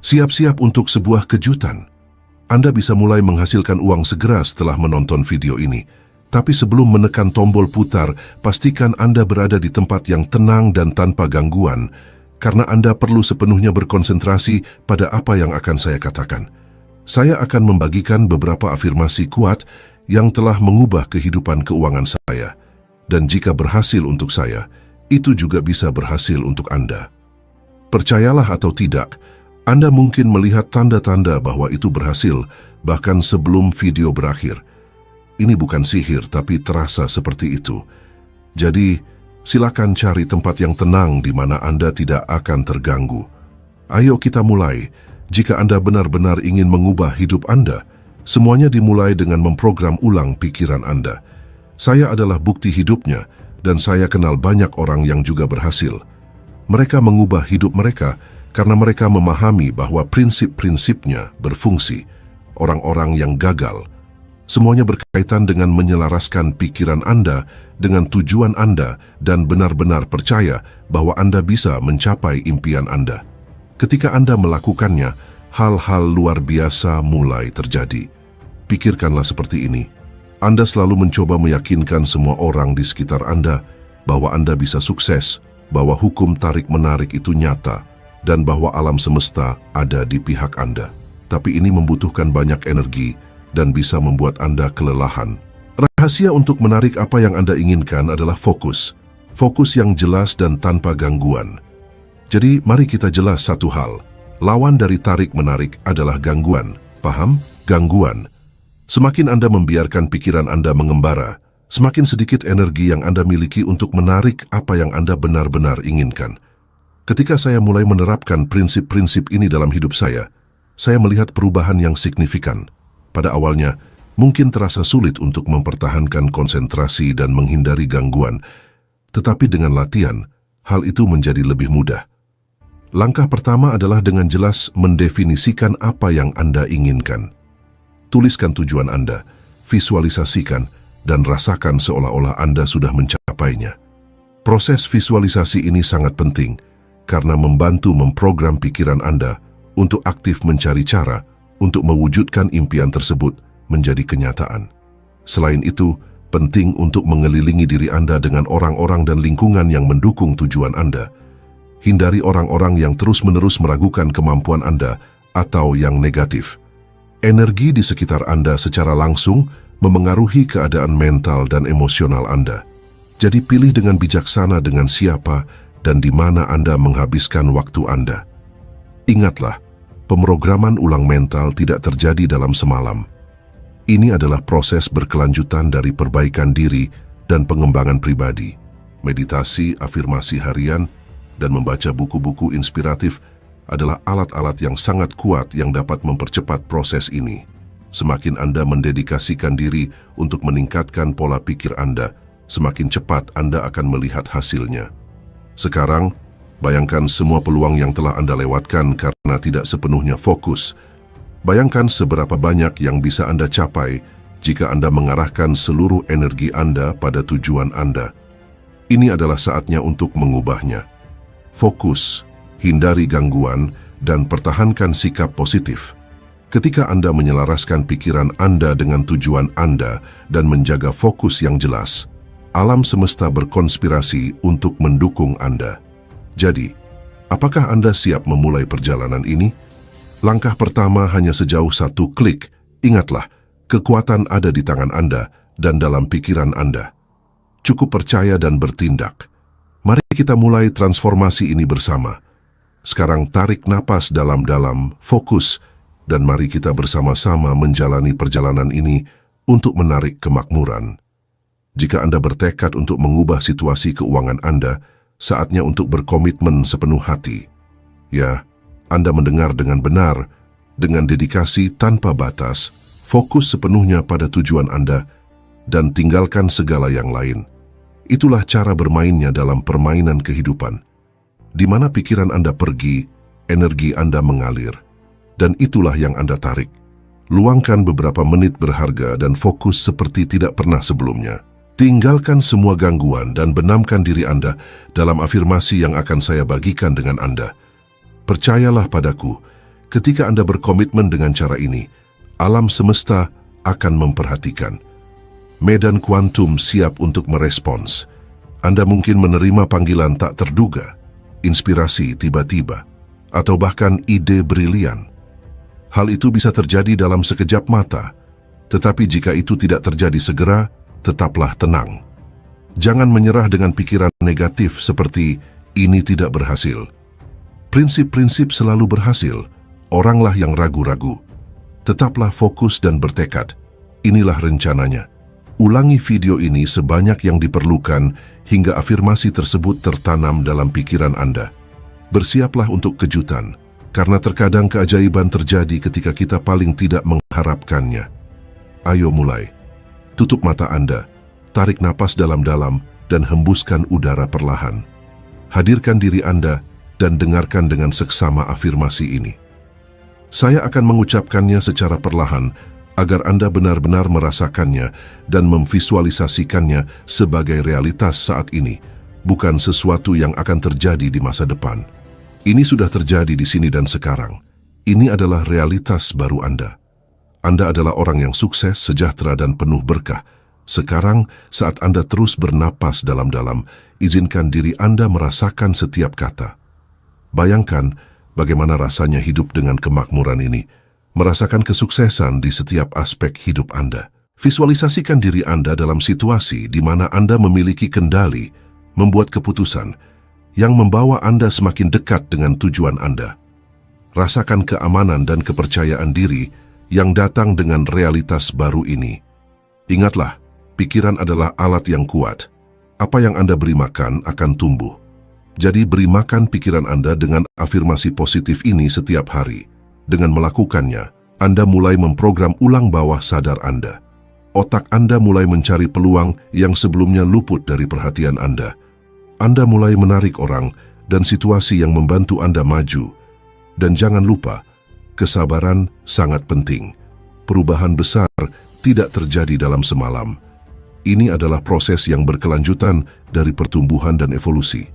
Siap-siap untuk sebuah kejutan. Anda bisa mulai menghasilkan uang segera setelah menonton video ini. Tapi sebelum menekan tombol putar, pastikan Anda berada di tempat yang tenang dan tanpa gangguan, karena Anda perlu sepenuhnya berkonsentrasi pada apa yang akan saya katakan. Saya akan membagikan beberapa afirmasi kuat yang telah mengubah kehidupan keuangan saya. Dan jika berhasil untuk saya, itu juga bisa berhasil untuk Anda. Percayalah atau tidak, Anda mungkin melihat tanda-tanda bahwa itu berhasil, bahkan sebelum video berakhir. Ini bukan sihir, tapi terasa seperti itu. Jadi, silakan cari tempat yang tenang di mana Anda tidak akan terganggu. Ayo kita mulai. Jika Anda benar-benar ingin mengubah hidup Anda, semuanya dimulai dengan memprogram ulang pikiran Anda. Saya adalah bukti hidupnya, dan saya kenal banyak orang yang juga berhasil. Mereka mengubah hidup mereka karena mereka memahami bahwa prinsip-prinsipnya berfungsi. Orang-orang yang gagal, semuanya berkaitan dengan menyelaraskan pikiran Anda dengan tujuan Anda dan benar-benar percaya bahwa Anda bisa mencapai impian Anda. Ketika Anda melakukannya, hal-hal luar biasa mulai terjadi. Pikirkanlah seperti ini. Anda selalu mencoba meyakinkan semua orang di sekitar Anda bahwa Anda bisa sukses, bahwa hukum tarik-menarik itu nyata, dan bahwa alam semesta ada di pihak Anda. Tapi ini membutuhkan banyak energi dan bisa membuat Anda kelelahan. Rahasia untuk menarik apa yang Anda inginkan adalah fokus. Fokus yang jelas dan tanpa gangguan. Jadi, mari kita jelas satu hal. Lawan dari tarik-menarik adalah gangguan. Paham? Gangguan. Semakin Anda membiarkan pikiran Anda mengembara, semakin sedikit energi yang Anda miliki untuk menarik apa yang Anda benar-benar inginkan. Ketika saya mulai menerapkan prinsip-prinsip ini dalam hidup saya melihat perubahan yang signifikan. Pada awalnya, mungkin terasa sulit untuk mempertahankan konsentrasi dan menghindari gangguan, tetapi dengan latihan, hal itu menjadi lebih mudah. Langkah pertama adalah dengan jelas mendefinisikan apa yang Anda inginkan. Tuliskan tujuan Anda, visualisasikan, dan rasakan seolah-olah Anda sudah mencapainya. Proses visualisasi ini sangat penting, karena membantu memprogram pikiran Anda untuk aktif mencari cara untuk mewujudkan impian tersebut menjadi kenyataan. Selain itu, penting untuk mengelilingi diri Anda dengan orang-orang dan lingkungan yang mendukung tujuan Anda. Hindari orang-orang yang terus-menerus meragukan kemampuan Anda atau yang negatif. Energi di sekitar Anda secara langsung memengaruhi keadaan mental dan emosional Anda. Jadi pilih dengan bijaksana dengan siapa dan di mana Anda menghabiskan waktu Anda. Ingatlah, pemrograman ulang mental tidak terjadi dalam semalam. Ini adalah proses berkelanjutan dari perbaikan diri dan pengembangan pribadi. Meditasi, afirmasi harian, dan membaca buku-buku inspiratif adalah alat-alat yang sangat kuat yang dapat mempercepat proses ini. Semakin Anda mendedikasikan diri untuk meningkatkan pola pikir Anda, semakin cepat Anda akan melihat hasilnya. Sekarang, bayangkan semua peluang yang telah Anda lewatkan karena tidak sepenuhnya fokus. Bayangkan seberapa banyak yang bisa Anda capai jika Anda mengarahkan seluruh energi Anda pada tujuan Anda. Ini adalah saatnya untuk mengubahnya. Fokus, hindari gangguan, dan pertahankan sikap positif. Ketika Anda menyelaraskan pikiran Anda dengan tujuan Anda dan menjaga fokus yang jelas, alam semesta berkonspirasi untuk mendukung Anda. Jadi, apakah Anda siap memulai perjalanan ini? Langkah pertama hanya sejauh 1 klik. Ingatlah, kekuatan ada di tangan Anda dan dalam pikiran Anda. Cukup percaya dan bertindak. Mari kita mulai transformasi ini bersama. Sekarang tarik napas dalam-dalam, fokus, dan mari kita bersama-sama menjalani perjalanan ini untuk menarik kemakmuran. Jika Anda bertekad untuk mengubah situasi keuangan Anda, saatnya untuk berkomitmen sepenuh hati. Ya, Anda mendengar dengan benar, dengan dedikasi tanpa batas, fokus sepenuhnya pada tujuan Anda, dan tinggalkan segala yang lain. Itulah cara bermainnya dalam permainan kehidupan. Di mana pikiran Anda pergi, energi Anda mengalir. Dan itulah yang Anda tarik. Luangkan beberapa menit berharga dan fokus seperti tidak pernah sebelumnya. Tinggalkan semua gangguan dan benamkan diri Anda dalam afirmasi yang akan saya bagikan dengan Anda. Percayalah padaku, Ketika Anda berkomitmen dengan cara ini, alam semesta akan memperhatikan. Medan kuantum siap untuk merespons. Anda mungkin menerima panggilan tak terduga, inspirasi tiba-tiba, atau bahkan ide brilian. Hal itu bisa terjadi dalam sekejap mata, tetapi jika itu tidak terjadi segera, tetaplah tenang. Jangan menyerah dengan pikiran negatif seperti ini tidak berhasil. Prinsip-prinsip selalu berhasil, oranglah yang ragu-ragu. Tetaplah fokus dan bertekad. Inilah rencananya. Ulangi video ini sebanyak yang diperlukan hingga afirmasi tersebut tertanam dalam pikiran Anda. Bersiaplah untuk kejutan, karena terkadang keajaiban terjadi ketika kita paling tidak mengharapkannya. Ayo mulai. Tutup mata Anda, tarik napas dalam-dalam, dan hembuskan udara perlahan. Hadirkan diri Anda dan dengarkan dengan seksama afirmasi ini. Saya akan mengucapkannya secara perlahan agar Anda benar-benar merasakannya dan memvisualisasikannya sebagai realitas saat ini, bukan sesuatu yang akan terjadi di masa depan. Ini sudah terjadi di sini dan sekarang. Ini adalah realitas baru Anda. Anda adalah orang yang sukses, sejahtera, dan penuh berkah. Sekarang, saat Anda terus bernapas dalam-dalam, izinkan diri Anda merasakan setiap kata. Bayangkan bagaimana rasanya hidup dengan kemakmuran ini, merasakan kesuksesan di setiap aspek hidup Anda. Visualisasikan diri Anda dalam situasi di mana Anda memiliki kendali, membuat keputusan yang membawa Anda semakin dekat dengan tujuan Anda. Rasakan keamanan dan kepercayaan diri yang datang dengan realitas baru ini. Ingatlah, pikiran adalah alat yang kuat. Apa yang Anda beri makan akan tumbuh. Jadi beri makan pikiran Anda dengan afirmasi positif ini setiap hari. Dengan melakukannya, Anda mulai memprogram ulang bawah sadar Anda. Otak Anda mulai mencari peluang yang sebelumnya luput dari perhatian Anda. Anda mulai menarik orang dan situasi yang membantu Anda maju. Dan jangan lupa, kesabaran sangat penting. Perubahan besar tidak terjadi dalam semalam. Ini adalah proses yang berkelanjutan dari pertumbuhan dan evolusi.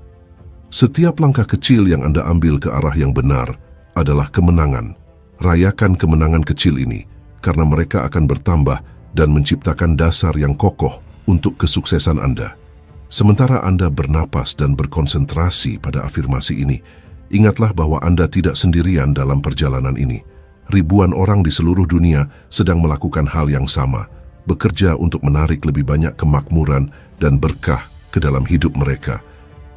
Setiap langkah kecil yang Anda ambil ke arah yang benar adalah kemenangan. Rayakan kemenangan kecil ini, karena mereka akan bertambah dan menciptakan dasar yang kokoh untuk kesuksesan Anda. Sementara Anda bernapas dan berkonsentrasi pada afirmasi ini, ingatlah bahwa Anda tidak sendirian dalam perjalanan ini. Ribuan orang di seluruh dunia sedang melakukan hal yang sama, bekerja untuk menarik lebih banyak kemakmuran dan berkah ke dalam hidup mereka.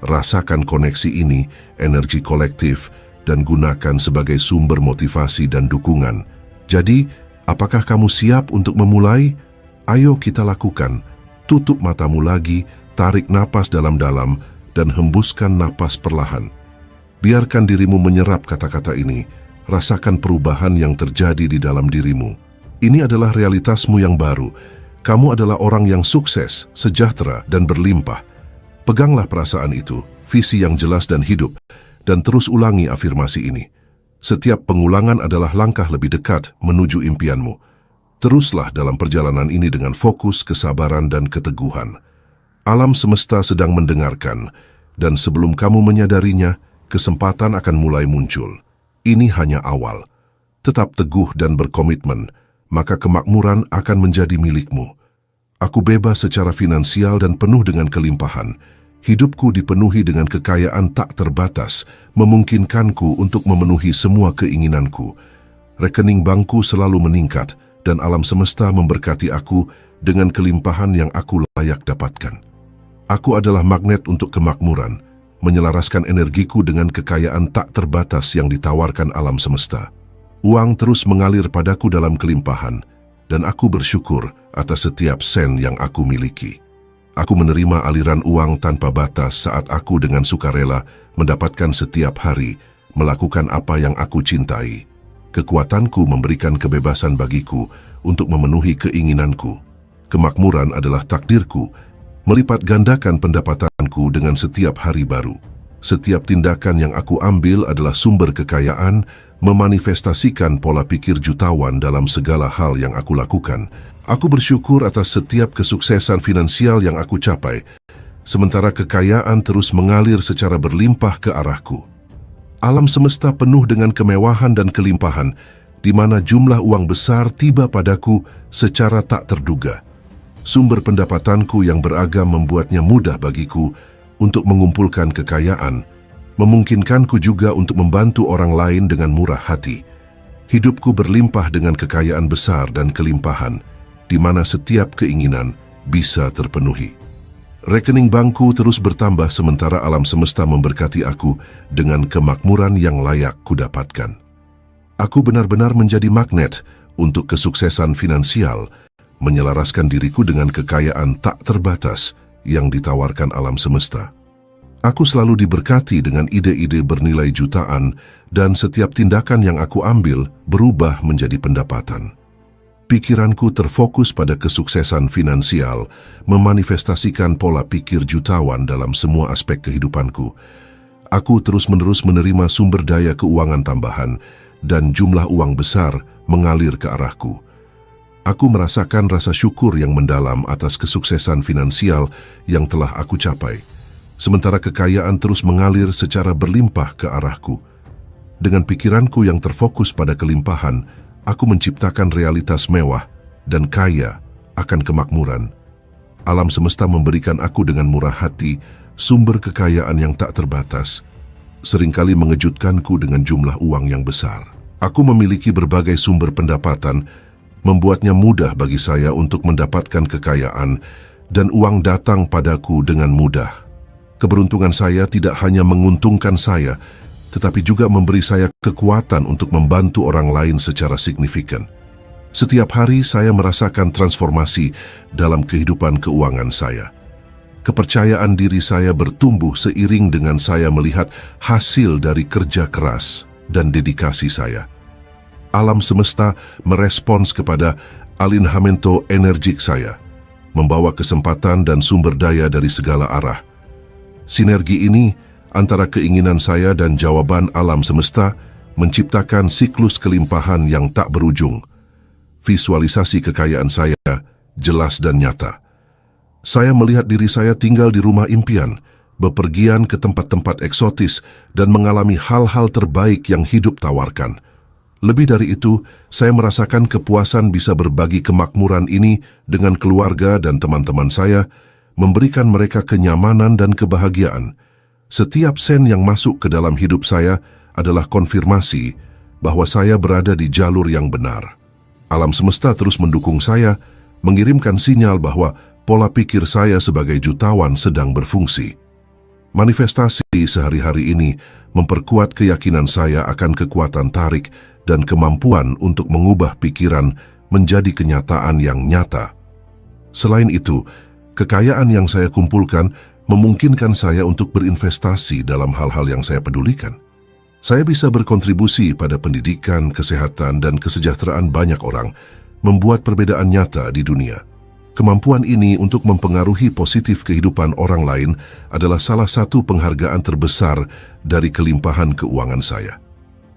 Rasakan koneksi ini, energi kolektif, dan gunakan sebagai sumber motivasi dan dukungan. Jadi, apakah kamu siap untuk memulai? Ayo kita lakukan. Tutup matamu lagi, tarik napas dalam-dalam, dan hembuskan napas perlahan. Biarkan dirimu menyerap kata-kata ini. Rasakan perubahan yang terjadi di dalam dirimu. Ini adalah realitasmu yang baru. Kamu adalah orang yang sukses, sejahtera, dan berlimpah. Peganglah perasaan itu, visi yang jelas dan hidup, dan terus ulangi afirmasi ini. Setiap pengulangan adalah langkah lebih dekat menuju impianmu. Teruslah dalam perjalanan ini dengan fokus, kesabaran, dan keteguhan. Alam semesta sedang mendengarkan, dan sebelum kamu menyadarinya, kesempatan akan mulai muncul. Ini hanya awal. Tetap teguh dan berkomitmen, maka kemakmuran akan menjadi milikmu. Aku bebas secara finansial dan penuh dengan kelimpahan. Hidupku dipenuhi dengan kekayaan tak terbatas, memungkinkanku untuk memenuhi semua keinginanku. Rekening bankku selalu meningkat, dan alam semesta memberkati aku dengan kelimpahan yang aku layak dapatkan. Aku adalah magnet untuk kemakmuran, menyelaraskan energiku dengan kekayaan tak terbatas yang ditawarkan alam semesta. Uang terus mengalir padaku dalam kelimpahan, dan aku bersyukur atas setiap sen yang aku miliki. Aku menerima aliran uang tanpa batas saat aku dengan sukarela mendapatkan setiap hari melakukan apa yang aku cintai. Kekuatanku memberikan kebebasan bagiku untuk memenuhi keinginanku. Kemakmuran adalah takdirku, melipat gandakan pendapatanku dengan setiap hari baru. Setiap tindakan yang aku ambil adalah sumber kekayaan, memanifestasikan pola pikir jutawan dalam segala hal yang aku lakukan. Aku bersyukur atas setiap kesuksesan finansial yang aku capai, sementara kekayaan terus mengalir secara berlimpah ke arahku. Alam semesta penuh dengan kemewahan dan kelimpahan, di mana jumlah uang besar tiba padaku secara tak terduga. Sumber pendapatanku yang beragam membuatnya mudah bagiku untuk mengumpulkan kekayaan, memungkinkanku juga untuk membantu orang lain dengan murah hati. Hidupku berlimpah dengan kekayaan besar dan kelimpahan, di mana setiap keinginan bisa terpenuhi. Rekening bankku terus bertambah sementara alam semesta memberkati aku dengan kemakmuran yang layak kudapatkan. Aku benar-benar menjadi magnet untuk kesuksesan finansial, menyelaraskan diriku dengan kekayaan tak terbatas yang ditawarkan alam semesta. Aku selalu diberkati dengan ide-ide bernilai jutaan dan setiap tindakan yang aku ambil berubah menjadi pendapatan. Pikiranku terfokus pada kesuksesan finansial, memanifestasikan pola pikir jutawan dalam semua aspek kehidupanku. Aku terus-menerus menerima sumber daya keuangan tambahan dan jumlah uang besar mengalir ke arahku. Aku merasakan rasa syukur yang mendalam atas kesuksesan finansial yang telah aku capai, sementara kekayaan terus mengalir secara berlimpah ke arahku. Dengan pikiranku yang terfokus pada kelimpahan, aku menciptakan realitas mewah dan kaya akan kemakmuran. Alam semesta memberikan aku dengan murah hati sumber kekayaan yang tak terbatas, seringkali mengejutkanku dengan jumlah uang yang besar. Aku memiliki berbagai sumber pendapatan, membuatnya mudah bagi saya untuk mendapatkan kekayaan dan uang datang padaku dengan mudah. Keberuntungan saya tidak hanya menguntungkan saya, tetapi juga memberi saya kekuatan untuk membantu orang lain secara signifikan. Setiap hari saya merasakan transformasi dalam kehidupan keuangan saya. Kepercayaan diri saya bertumbuh seiring dengan saya melihat hasil dari kerja keras dan dedikasi saya. Alam semesta merespons kepada alinhamento energik saya, membawa kesempatan dan sumber daya dari segala arah. Sinergi ini antara keinginan saya dan jawaban alam semesta menciptakan siklus kelimpahan yang tak berujung. Visualisasi kekayaan saya jelas dan nyata. Saya melihat diri saya tinggal di rumah impian, bepergian ke tempat-tempat eksotis, dan mengalami hal-hal terbaik yang hidup tawarkan. Lebih dari itu, saya merasakan kepuasan bisa berbagi kemakmuran ini dengan keluarga dan teman-teman saya, memberikan mereka kenyamanan dan kebahagiaan. Setiap sen yang masuk ke dalam hidup saya adalah konfirmasi bahwa saya berada di jalur yang benar. Alam semesta terus mendukung saya, mengirimkan sinyal bahwa pola pikir saya sebagai jutawan sedang berfungsi. Manifestasi sehari-hari ini memperkuat keyakinan saya akan kekuatan tarik dan kemampuan untuk mengubah pikiran menjadi kenyataan yang nyata. Selain itu, kekayaan yang saya kumpulkan memungkinkan saya untuk berinvestasi dalam hal-hal yang saya pedulikan. Saya bisa berkontribusi pada pendidikan, kesehatan, dan kesejahteraan banyak orang, membuat perbedaan nyata di dunia. Kemampuan ini untuk mempengaruhi positif kehidupan orang lain adalah salah satu penghargaan terbesar dari kelimpahan keuangan saya.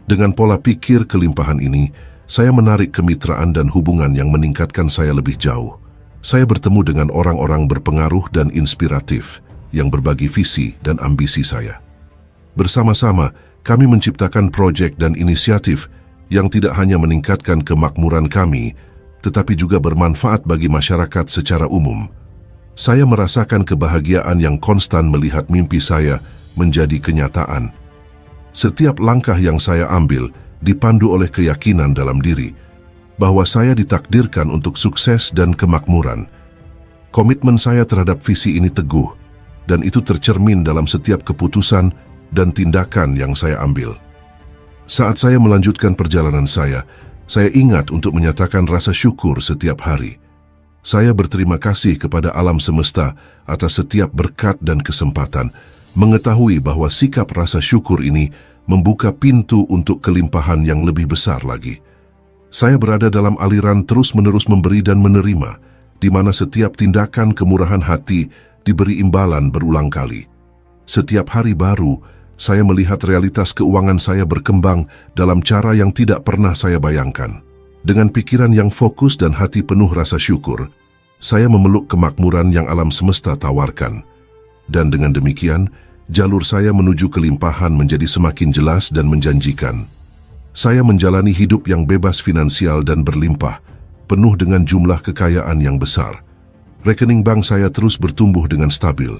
Dengan pola pikir kelimpahan ini, saya menarik kemitraan dan hubungan yang meningkatkan saya lebih jauh. Saya bertemu dengan orang-orang berpengaruh dan inspiratif yang berbagi visi dan ambisi saya. Bersama-sama, kami menciptakan proyek dan inisiatif yang tidak hanya meningkatkan kemakmuran kami, tetapi juga bermanfaat bagi masyarakat secara umum. Saya merasakan kebahagiaan yang konstan melihat mimpi saya menjadi kenyataan. Setiap langkah yang saya ambil dipandu oleh keyakinan dalam diri bahwa saya ditakdirkan untuk sukses dan kemakmuran. Komitmen saya terhadap visi ini teguh, dan itu tercermin dalam setiap keputusan dan tindakan yang saya ambil. Saat saya melanjutkan perjalanan saya ingat untuk menyatakan rasa syukur setiap hari. Saya berterima kasih kepada alam semesta atas setiap berkat dan kesempatan, mengetahui bahwa sikap rasa syukur ini membuka pintu untuk kelimpahan yang lebih besar lagi. Saya berada dalam aliran terus-menerus memberi dan menerima, di mana setiap tindakan kemurahan hati diberi imbalan berulang kali. Setiap hari baru, saya melihat realitas keuangan saya berkembang dalam cara yang tidak pernah saya bayangkan. Dengan pikiran yang fokus dan hati penuh rasa syukur, saya memeluk kemakmuran yang alam semesta tawarkan. Dan dengan demikian, jalur saya menuju kelimpahan menjadi semakin jelas dan menjanjikan. Saya menjalani hidup yang bebas finansial dan berlimpah, penuh dengan jumlah kekayaan yang besar. Rekening bank saya terus bertumbuh dengan stabil,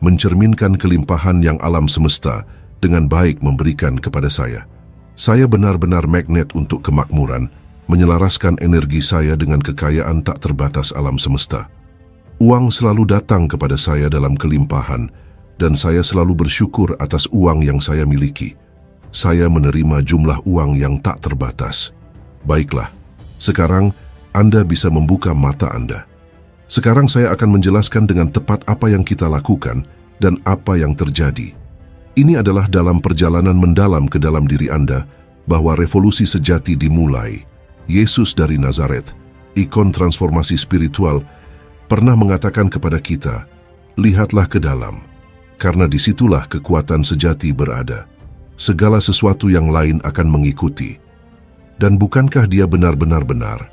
mencerminkan kelimpahan yang alam semesta dengan baik memberikan kepada saya. Saya benar-benar magnet untuk kemakmuran, menyelaraskan energi saya dengan kekayaan tak terbatas alam semesta. Uang selalu datang kepada saya dalam kelimpahan, dan saya selalu bersyukur atas uang yang saya miliki. Saya menerima jumlah uang yang tak terbatas. Baiklah, sekarang Anda bisa membuka mata Anda. Sekarang saya akan menjelaskan dengan tepat apa yang kita lakukan dan apa yang terjadi. Ini adalah dalam perjalanan mendalam ke dalam diri Anda bahwa revolusi sejati dimulai. Yesus dari Nazaret, ikon transformasi spiritual, pernah mengatakan kepada kita, lihatlah ke dalam, karena disitulah kekuatan sejati berada. Segala sesuatu yang lain akan mengikuti. Dan bukankah dia benar-benar benar?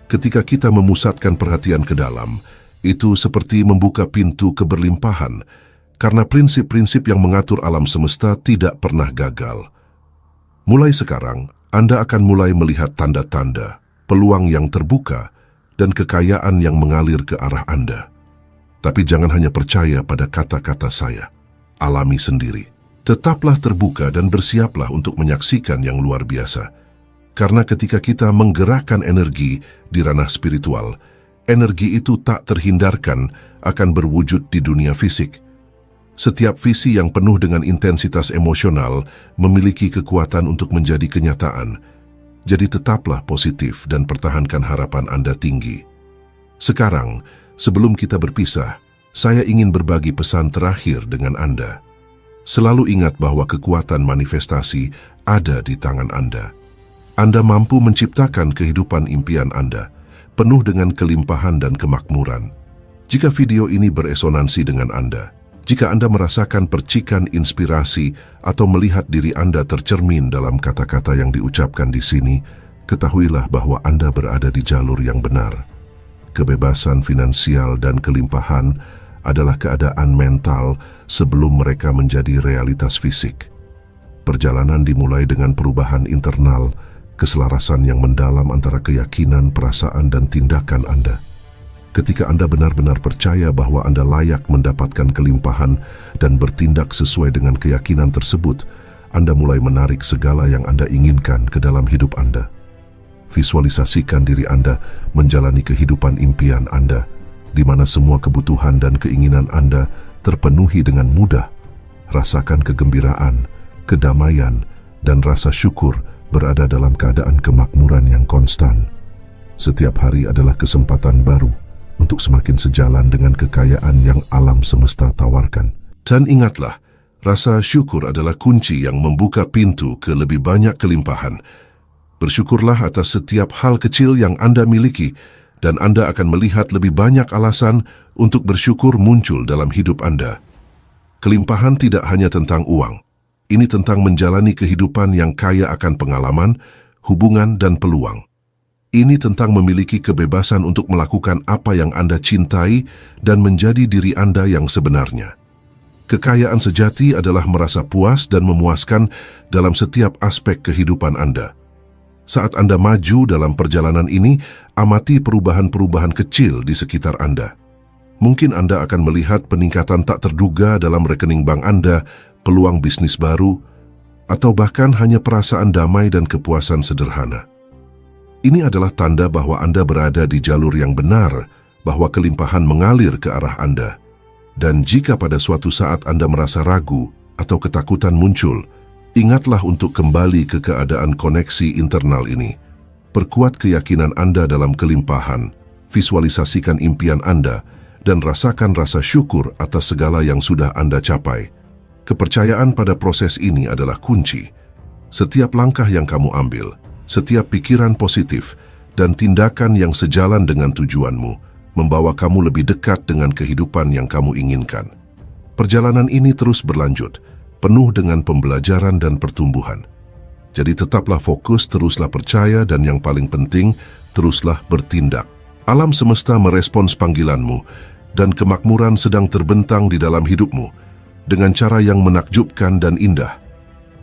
Ketika kita memusatkan perhatian ke dalam, itu seperti membuka pintu keberlimpahan, karena prinsip-prinsip yang mengatur alam semesta tidak pernah gagal. Mulai sekarang, Anda akan mulai melihat tanda-tanda, peluang yang terbuka, dan kekayaan yang mengalir ke arah Anda. Tapi jangan hanya percaya pada kata-kata saya. Alami sendiri. Tetaplah terbuka dan bersiaplah untuk menyaksikan yang luar biasa. Karena ketika kita menggerakkan energi di ranah spiritual, energi itu tak terhindarkan akan berwujud di dunia fisik. Setiap visi yang penuh dengan intensitas emosional memiliki kekuatan untuk menjadi kenyataan. Jadi tetaplah positif dan pertahankan harapan Anda tinggi. Sekarang, sebelum kita berpisah, saya ingin berbagi pesan terakhir dengan Anda. Selalu ingat bahwa kekuatan manifestasi ada di tangan Anda. Anda mampu menciptakan kehidupan impian Anda, penuh dengan kelimpahan dan kemakmuran. Jika video ini beresonansi dengan Anda, jika Anda merasakan percikan inspirasi atau melihat diri Anda tercermin dalam kata-kata yang diucapkan di sini, ketahuilah bahwa Anda berada di jalur yang benar. Kebebasan finansial dan kelimpahan adalah keadaan mental sebelum mereka menjadi realitas fisik. Perjalanan dimulai dengan perubahan internal, keselarasan yang mendalam antara keyakinan, perasaan, dan tindakan Anda. Ketika Anda benar-benar percaya bahwa Anda layak mendapatkan kelimpahan dan bertindak sesuai dengan keyakinan tersebut, Anda mulai menarik segala yang Anda inginkan ke dalam hidup Anda. Visualisasikan diri Anda menjalani kehidupan impian Anda, di mana semua kebutuhan dan keinginan Anda terpenuhi dengan mudah. Rasakan kegembiraan, kedamaian, dan rasa syukur berada dalam keadaan kemakmuran yang konstan. Setiap hari adalah kesempatan baru untuk semakin sejalan dengan kekayaan yang alam semesta tawarkan. Dan ingatlah, rasa syukur adalah kunci yang membuka pintu ke lebih banyak kelimpahan. Bersyukurlah atas setiap hal kecil yang Anda miliki, dan Anda akan melihat lebih banyak alasan untuk bersyukur muncul dalam hidup Anda. Kelimpahan tidak hanya tentang uang. Ini tentang menjalani kehidupan yang kaya akan pengalaman, hubungan, dan peluang. Ini tentang memiliki kebebasan untuk melakukan apa yang Anda cintai dan menjadi diri Anda yang sebenarnya. Kekayaan sejati adalah merasa puas dan memuaskan dalam setiap aspek kehidupan Anda. Saat Anda maju dalam perjalanan ini, amati perubahan-perubahan kecil di sekitar Anda. Mungkin Anda akan melihat peningkatan tak terduga dalam rekening bank Anda, peluang bisnis baru, atau bahkan hanya perasaan damai dan kepuasan sederhana. Ini adalah tanda bahwa Anda berada di jalur yang benar, bahwa kelimpahan mengalir ke arah Anda. Dan jika pada suatu saat Anda merasa ragu atau ketakutan muncul, ingatlah untuk kembali ke keadaan koneksi internal ini. Perkuat keyakinan Anda dalam kelimpahan, visualisasikan impian Anda, dan rasakan rasa syukur atas segala yang sudah Anda capai. Kepercayaan pada proses ini adalah kunci. Setiap langkah yang kamu ambil, setiap pikiran positif, dan tindakan yang sejalan dengan tujuanmu, membawa kamu lebih dekat dengan kehidupan yang kamu inginkan. Perjalanan ini terus berlanjut, penuh dengan pembelajaran dan pertumbuhan. Jadi tetaplah fokus, teruslah percaya, dan yang paling penting, teruslah bertindak. Alam semesta merespons panggilanmu, dan kemakmuran sedang terbentang di dalam hidupmu. dengan cara yang menakjubkan dan indah.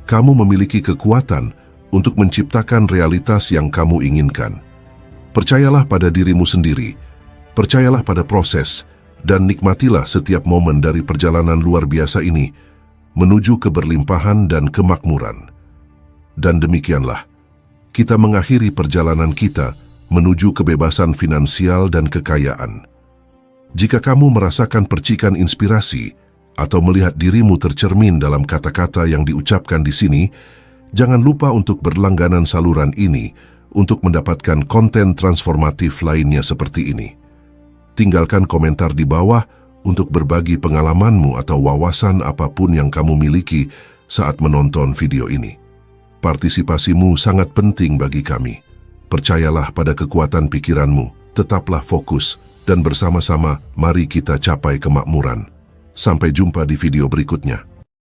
Kamu memiliki kekuatan untuk menciptakan realitas yang kamu inginkan. Percayalah pada dirimu sendiri, percayalah pada proses, dan nikmatilah setiap momen dari perjalanan luar biasa ini menuju keberlimpahan dan kemakmuran. Dan demikianlah, kita mengakhiri perjalanan kita menuju kebebasan finansial dan kekayaan. Jika kamu merasakan percikan inspirasi atau melihat dirimu tercermin dalam kata-kata yang diucapkan di sini, jangan lupa untuk berlangganan saluran ini untuk mendapatkan konten transformatif lainnya seperti ini. Tinggalkan komentar di bawah untuk berbagi pengalamanmu atau wawasan apapun yang kamu miliki saat menonton video ini. Partisipasimu sangat penting bagi kami. Percayalah pada kekuatan pikiranmu, tetaplah fokus, dan bersama-sama mari kita capai kemakmuran. Sampai jumpa di video berikutnya.